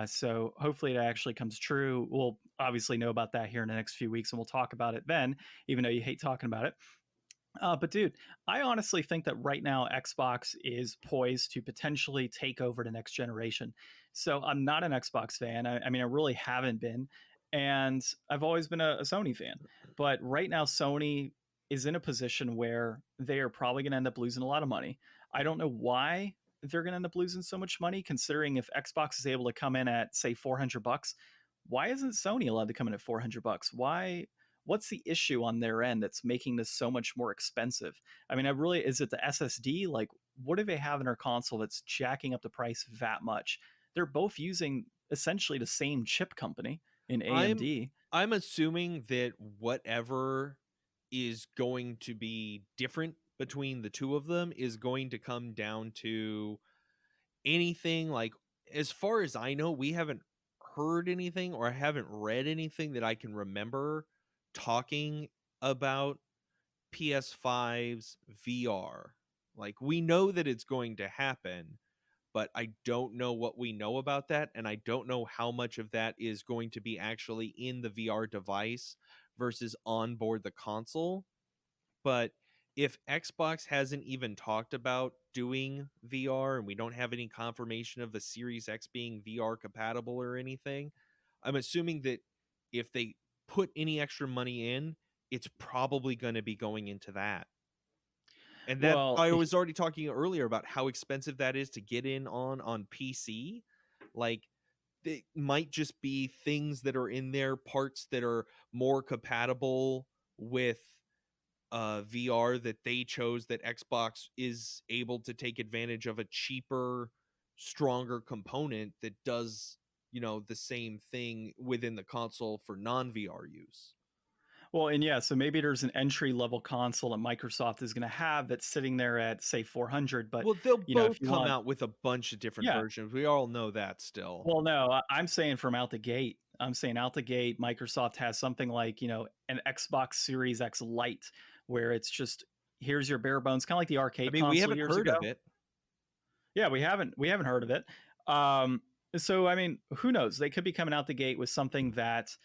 So hopefully it actually comes true. We'll obviously know about that here in the next few weeks and we'll talk about it then, even though you hate talking about it. But dude, I honestly think that right now Xbox is poised to potentially take over the next generation. So I'm not an Xbox fan. I mean, I really haven't been. And I've always been a Sony fan. But right now, Sony is in a position where they are probably going to end up losing a lot of money. I don't know why they're going to end up losing so much money, considering if Xbox is able to come in at, say, $400, why isn't Sony allowed to come in at $400? What's the issue on their end that's making this so much more expensive? I mean, is it the SSD? Like, what do they have in their console that's jacking up the price that much? They're both using essentially the same chip company in AMD. I'm assuming that whatever is going to be different between the two of them is going to come down to anything. Like, as far as I know, we haven't heard anything or I haven't read anything that I can remember talking about PS5's VR. Like, we know that it's going to happen, but I don't know what we know about that, and I don't know how much of that is going to be actually in the VR device versus on board the console. But if Xbox hasn't even talked about doing VR and we don't have any confirmation of the Series X being VR compatible or anything, I'm assuming that if they put any extra money in, it's probably going to be going into that. And that Well, I was already talking earlier about how expensive that is to get in on PC. Like, it might just be things that are in there, parts that are more compatible with VR that they chose, that Xbox is able to take advantage of a cheaper, stronger component that does, the same thing within the console for non-VR use. Well, and yeah, so maybe there's an entry level console that Microsoft is going to have that's sitting there at say 400, but Well, they'll if both you come want, out with a bunch of different yeah. versions. We all know that still. Well, no, I'm saying from out the gate. I'm saying out the gate, Microsoft has something like, an Xbox Series X Lite, where it's just here's your bare bones, kind of like the I arcade mean, we console haven't years heard ago. of it. Yeah, we haven't heard of it. So I mean, who knows? They could be coming out the gate with something that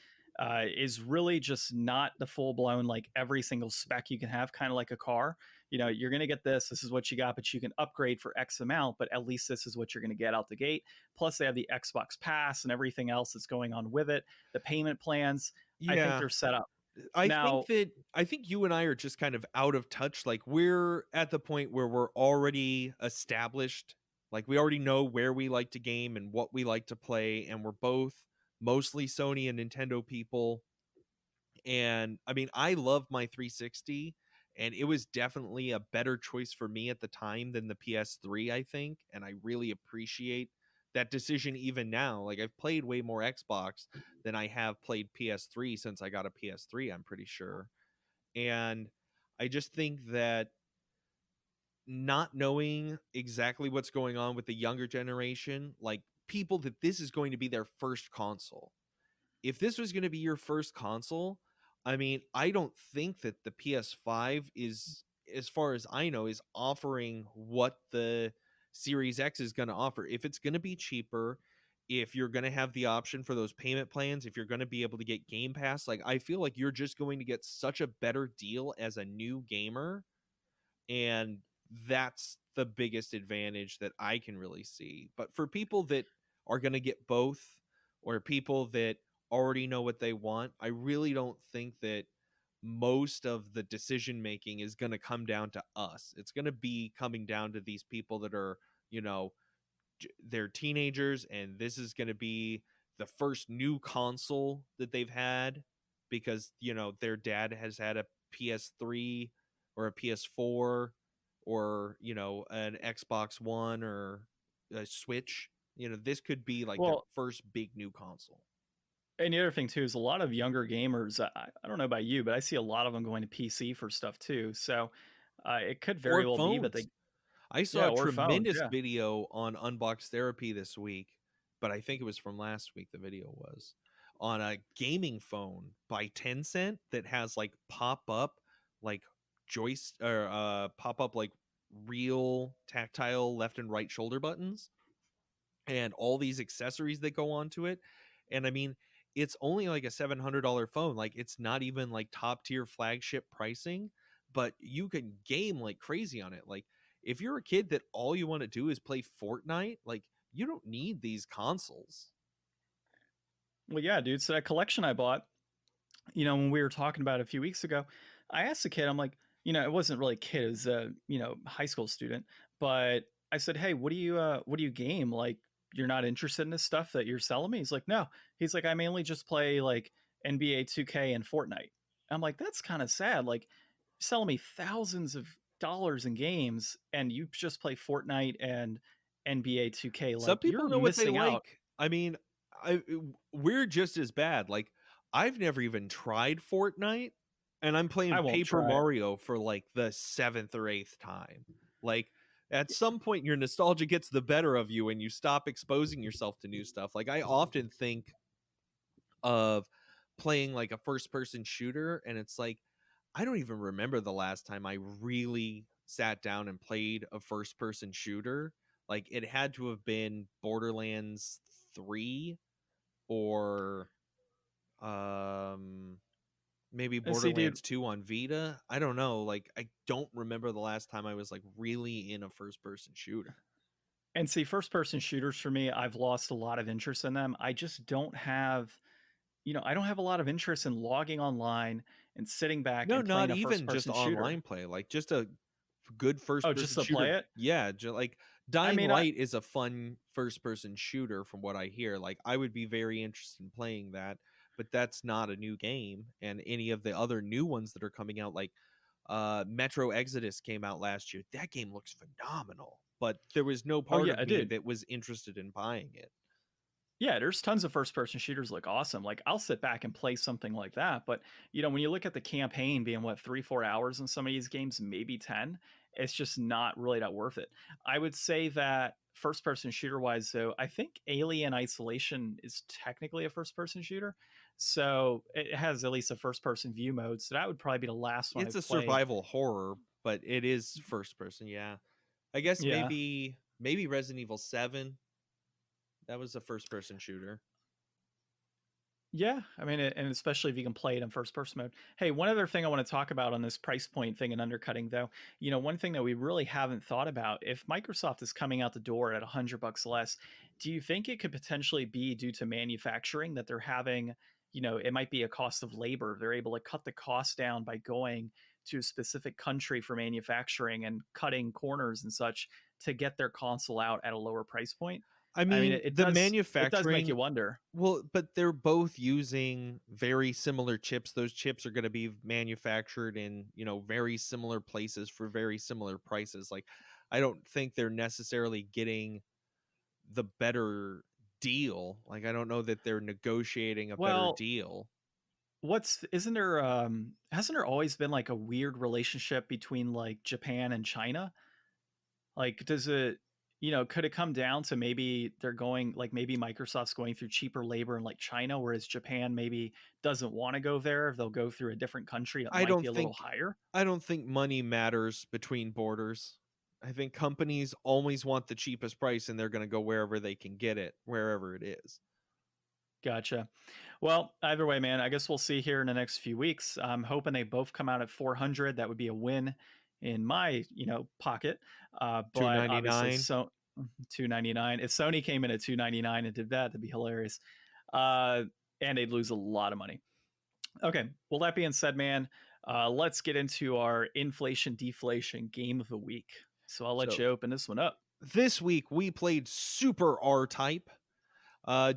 is really just not the full blown, like every single spec you can have, kind of like a car. You're going to get this. This is what you got, but you can upgrade for X amount. But at least this is what you're going to get out the gate. Plus, they have the Xbox Pass and everything else that's going on with it. The payment plans. I think Yeah. they're set up. I Now, think you and I are just kind of out of touch. Like, we're at the point where we're already established. Like, we already know where we like to game and what we like to play, and we're both mostly Sony and Nintendo people. And I mean, I love my 360, and it was definitely a better choice for me at the time than the PS3, I think, and I really appreciate that decision even now. Like, I've played way more Xbox than I have played PS3 since I got a PS3, I'm pretty sure. And I just think that not knowing exactly what's going on with the younger generation, like people that this is going to be their first console. If this was going to be your first console, I mean, I don't think that the PS5 is, as far as I know, is offering what the Series X is going to offer. If it's going to be cheaper, if you're going to have the option for those payment plans, if you're going to be able to get Game Pass, like, I feel like you're just going to get such a better deal as a new gamer. And that's the biggest advantage that I can really see. But for people that are going to get both, or people that already know what they want, I really don't think that most of the decision making is going to come down to us. It's going to be coming down to these people that are, they're teenagers, and this is going to be the first new console that they've had because, their dad has had a PS3 or a PS4 or, an Xbox One or a Switch. This could be like their well, first big new console. and the other thing too is a lot of younger gamers. I don't know about you, but I see a lot of them going to PC for stuff too. So it could Or very well be that phones. they, I saw yeah, a or phones, tremendous yeah. video on Unbox Therapy this week, but I think it was from last week. The video was on a gaming phone by Tencent that has like pop up like joist or pop up like real tactile left and right shoulder buttons and all these accessories that go onto it. And I mean, it's only like a $700 phone. Like, it's not even like top tier flagship pricing, but you can game like crazy on it. Like, if you're a kid that all you want to do is play Fortnite, like, you don't need these consoles. Well, yeah, dude. So that collection I bought, when we were talking about it a few weeks ago, I asked the kid, I'm like, it wasn't really a kid, it was a, high school student, but I said, hey, what do you game? Like, you're not interested in this stuff that you're selling me? He's like, no. He's like, I mainly just play like NBA 2K and Fortnite. I'm like, that's kind of sad. Like, you're selling me thousands of dollars in games and you just play Fortnite and NBA 2K. Some Like, people you're know what they missing out. like. I mean, we're just as bad. Like, I've never even tried Fortnite, and I'm I playing won't Paper try it. Mario for like the 7th or 8th time. Like, at some point, your nostalgia gets the better of you, and you stop exposing yourself to new stuff. Like, I often think of playing like a first-person shooter, and it's like, I don't even remember the last time I really sat down and played a first-person shooter. Like, it had to have been Borderlands 3 or maybe And see, dude, Borderlands 2 on Vita. I don't know. Like, I don't remember the last time I was like really in a first person shooter. And see, first person shooters for me, I've lost a lot of interest in them. I just don't have, I don't have a lot of interest in logging online and sitting back No, and not playing a first even just person shooter. online play, like just a good first-person just to shooter. play it? Yeah, like Dying Light is a fun first-person shooter from what I hear. Like, I would be very interested in playing that, but that's not a new game. And any of the other new ones that are coming out, like Metro Exodus came out last year. That game looks phenomenal, but there was no part of me that was interested in buying it. Yeah, there's tons of first-person shooters look awesome. Like, I'll sit back and play something like that. But, when you look at the campaign being, 3-4 hours in some of these games, maybe 10, it's just not really that worth it. I would say that first-person shooter-wise, though, I think Alien Isolation is technically a first-person shooter. So it has at least a first-person view mode. So that would probably be the last one. It's a survival horror, but it is first-person, yeah. I guess maybe Resident Evil 7. That was a first-person shooter. Yeah, I mean, and especially if you can play it in first-person mode. Hey, one other thing I want to talk about on this price point thing and undercutting, though, one thing that we really haven't thought about, if Microsoft is coming out the door at $100 less, do you think it could potentially be due to manufacturing that they're having, it might be a cost of labor. They're able to cut the cost down by going to a specific country for manufacturing and cutting corners and such to get their console out at a lower price point? I mean, it does make you wonder. Well, but they're both using very similar chips. Those chips are going to be manufactured in, very similar places for very similar prices. Like, I don't think they're necessarily getting the better deal. Like, I don't know that they're negotiating a better deal. Hasn't there always been like a weird relationship between like Japan and China? Like, does it, could it come down to maybe maybe Microsoft's going through cheaper labor in like China, whereas Japan maybe doesn't want to go there. They'll go through a different country that might be a little higher. I don't think money matters between borders. I think companies always want the cheapest price, and they're going to go wherever they can get it, wherever it is. Gotcha. Well, either way, man, I guess we'll see here in the next few weeks. I'm hoping they both come out at 400. That would be a win in my, pocket. But obviously, so $299. If Sony came in at $299 and did that, that'd be hilarious. And they'd lose a lot of money. Okay. Well, that being said, man, let's get into our inflation deflation game of the week. So I'll let you open this one up. This week we played Super R-Type.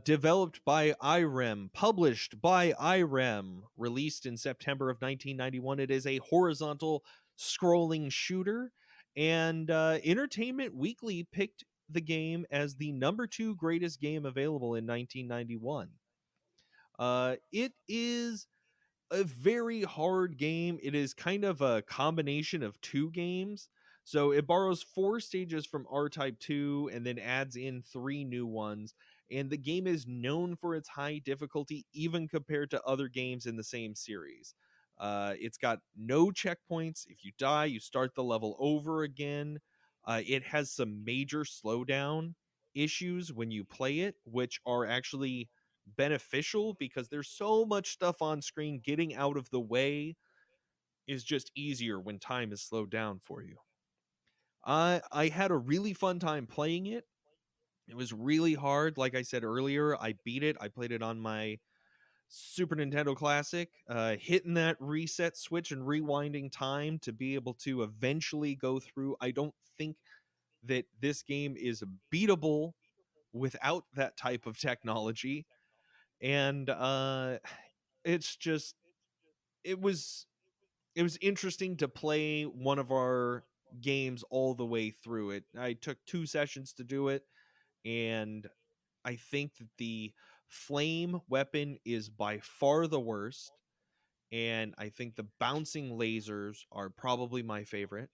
Developed by IREM, published by IREM, released in September of 1991. It is a horizontal scrolling shooter, and Entertainment Weekly picked the game as the #2 greatest game available in 1991. It is a very hard game. It is kind of a combination of two games. So it borrows 4 stages from R-Type 2 and then adds in 3 new ones. And the game is known for its high difficulty, even compared to other games in the same series. It's got no checkpoints. If you die, you start the level over again. It has some major slowdown issues when you play it, which are actually beneficial because there's so much stuff on screen. Getting out of the way is just easier when time is slowed down for you. I had a really fun time playing it. It was really hard. Like I said earlier, I beat it. I played it on my Super Nintendo Classic, hitting that reset switch and rewinding time to be able to eventually go through. I don't think that this game is beatable without that type of technology. And it was interesting to play one of our games all the way through it. I took 2 sessions to do it, and I think that the flame weapon is by far the worst, and I think the bouncing lasers are probably my favorite.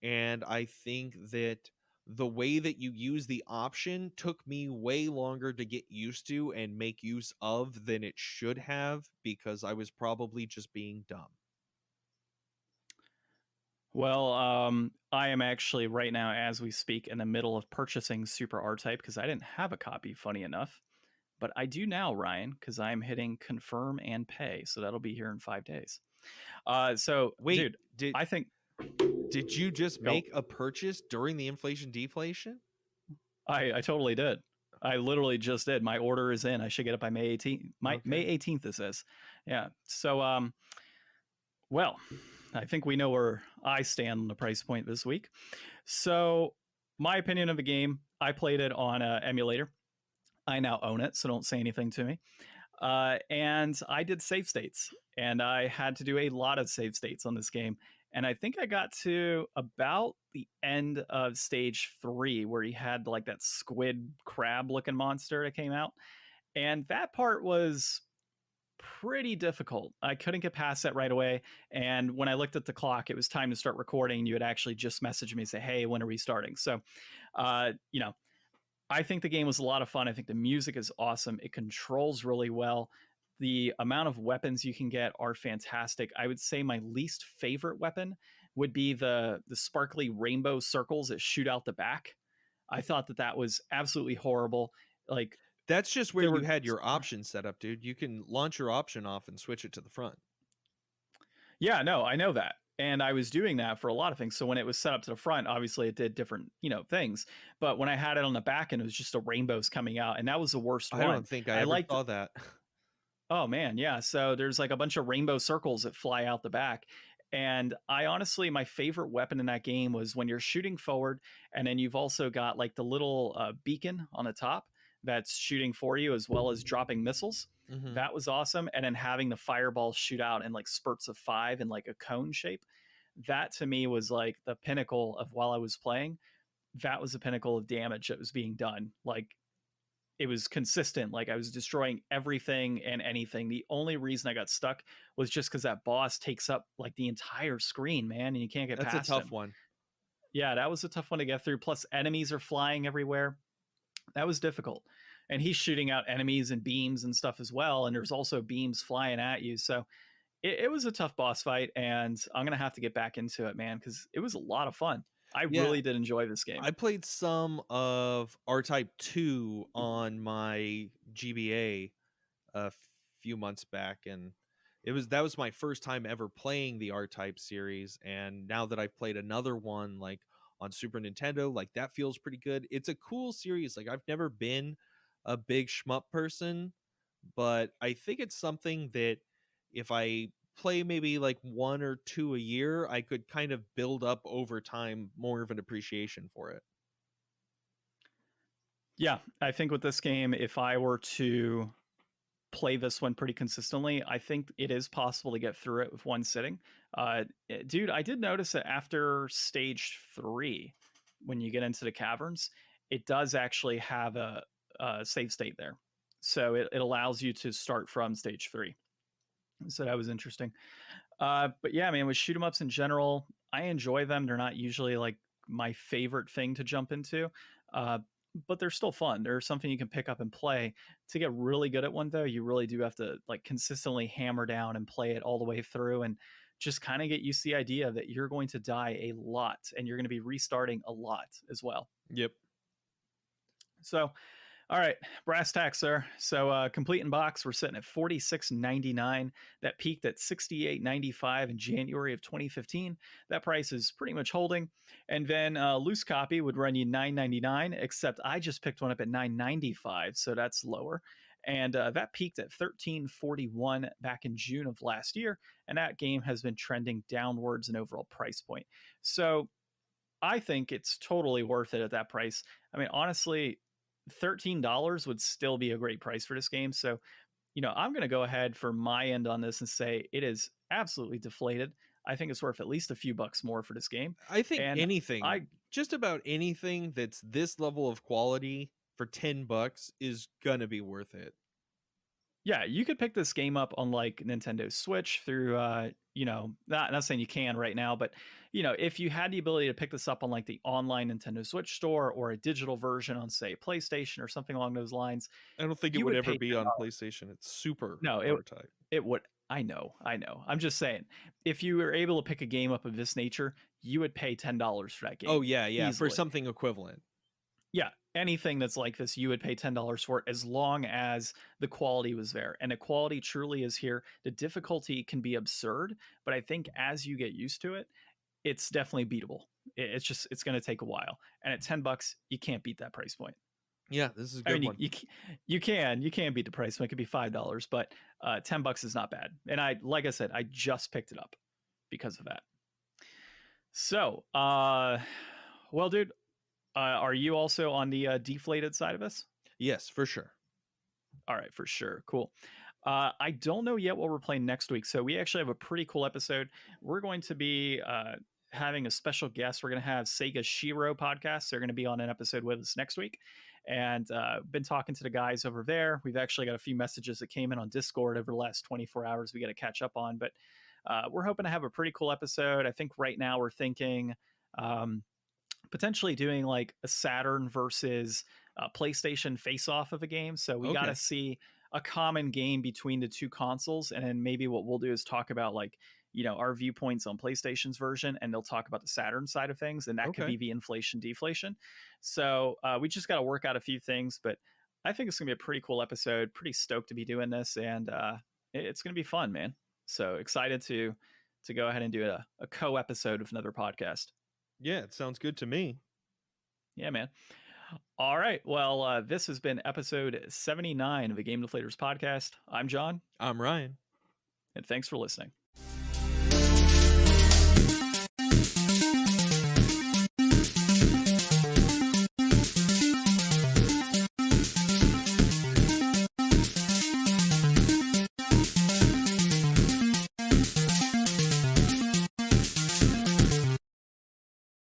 And I think that the way that you use the option took me way longer to get used to and make use of than it should have, because I was probably just being dumb. Well, I am actually right now, as we speak, in the middle of purchasing Super R-Type because I didn't have a copy, funny enough. But I do now, Ryan, because I'm hitting confirm and pay. So that'll be here in 5 days. So, wait, dude, I think... Did you just make a purchase during the inflation deflation? I totally did. I literally just did. My order is in. I should get it by May 18th. May 18th, this is. Yeah. So, well, I think we know where I stand on the price point this week. So, my opinion of the game, I played it on an emulator. I now own it, so don't say anything to me. And I did save states, and I had to do a lot of save states on this game. And I think I got to about the end of stage 3, where he had like that squid crab looking monster that came out. And that part was pretty difficult. I couldn't get past that right away. And when I looked at the clock, it was time to start recording. You had actually just messaged me and say, "Hey, when are we starting?" So, you know, I think the game was a lot of fun. I think the music is awesome. It controls really well. The amount of weapons you can get are fantastic. I would say my least favorite weapon would be the sparkly rainbow circles that shoot out the back. I thought that was absolutely horrible. Like, that's just where you had your option set up, dude. You can launch your option off and switch it to the front. Yeah, no, I know that. And I was doing that for a lot of things. So when it was set up to the front, obviously it did different, things. But when I had it on the back and it was just a rainbows coming out, and that was the worst one. I don't think I ever saw that. Oh man, yeah. So there's like a bunch of rainbow circles that fly out the back. And I honestly, my favorite weapon in that game was when you're shooting forward, and then you've also got like the little beacon on the top that's shooting for you, as well as dropping missiles. Mm-hmm. That was awesome. And then having the fireballs shoot out in like spurts of 5 in like a cone shape. That to me was like the pinnacle of, while I was playing, that was the pinnacle of damage that was being done. Like, it was consistent. Like, I was destroying everything and anything. The only reason I got stuck was just because that boss takes up like the entire screen, man, and you can't get past him. That's a tough one. Yeah, that was a tough one to get through. Plus, enemies are flying everywhere. That was difficult. And he's shooting out enemies and beams and stuff as well. And there's also beams flying at you. So it was a tough boss fight. And I'm going to have to get back into it, man, because it was a lot of fun. I really did enjoy this game. I played some of R-Type 2 on my GBA a few months back, and that was my first time ever playing the R-Type series. And now that I've played another one, like on Super Nintendo, like that feels pretty good. It's a cool series. Like, I've never been a big shmup person, but I think it's something that if I play maybe like 1 or 2 a year, I could kind of build up over time more of an appreciation for it. Yeah, I think with this game, if I were to play this one pretty consistently, I think it is possible to get through it with one sitting. Dude, I did notice that after stage 3, when you get into the caverns, it does actually have a save state there. So it allows you to start from stage 3. So that was interesting. But yeah, man, with shoot 'em ups in general, I enjoy them. They're not usually like my favorite thing to jump into, but they're still fun. They're something you can pick up and play. To get really good at one, though, you really do have to like consistently hammer down and play it all the way through, and just kind of get used to the idea that you're going to die a lot and you're going to be restarting a lot as well. Yep. So, all right, brass tacks, sir. So complete in box, we're sitting at $46.99. That peaked at $68.95 in January of 2015. That price is pretty much holding. And then loose copy would run you $9.99, except I just picked one up at $9.95, so that's lower. And that peaked at $13.41 back in June of last year. And that game has been trending downwards in overall price point. So I think it's totally worth it at that price. I mean, honestly, $13 would still be a great price for this game. So, I'm going to go ahead for my end on this and say it is absolutely deflated. I think it's worth at least a few bucks more for this game. I think just about anything that's this level of quality for $10 is going to be worth it. Yeah, you could pick this game up on like Nintendo Switch through, not saying you can right now, but if you had the ability to pick this up on like the online Nintendo Switch store or a digital version on, say, PlayStation or something along those lines. I don't think it would ever be on PlayStation. It's super R-Type. It would. I know. I'm just saying, if you were able to pick a game up of this nature, you would pay $10 for that game. Oh yeah, easily. For something equivalent. Yeah, anything that's like this, you would pay $10 for it, as long as the quality was there. And the quality truly is here. The difficulty can be absurd, but I think as you get used to it, it's definitely beatable. It's going to take a while. And at $10, you can't beat that price point. Yeah, this is a good one. You can beat the price point. It could be $5, but $10 is not bad. And like I said, I just picked it up because of that. So, well, dude, are you also on the deflated side of this? Yes, for sure. All right, for sure. Cool. I don't know yet what we're playing next week. So we actually have a pretty cool episode. We're going to be having a special guest. We're going to have Sega Shiro podcast. They're going to be on an episode with us next week. And been talking to the guys over there. We've actually got a few messages that came in on Discord over the last 24 hours we got to catch up on. But we're hoping to have a pretty cool episode. I think right now we're thinking potentially doing like a Saturn versus PlayStation face-off of a game. So we got to see a common game between the two consoles. And then maybe what we'll do is talk about like, our viewpoints on PlayStation's version, and they'll talk about the Saturn side of things. And that could be the inflation deflation. So we just got to work out a few things, but I think it's gonna be a pretty cool episode. Pretty stoked to be doing this. And it's going to be fun, man. So excited to go ahead and do a co-episode of another podcast. Yeah, it sounds good to me. Yeah, man. All right. Well, this has been episode 79 of the Game Deflators Podcast. I'm John. I'm Ryan. And thanks for listening.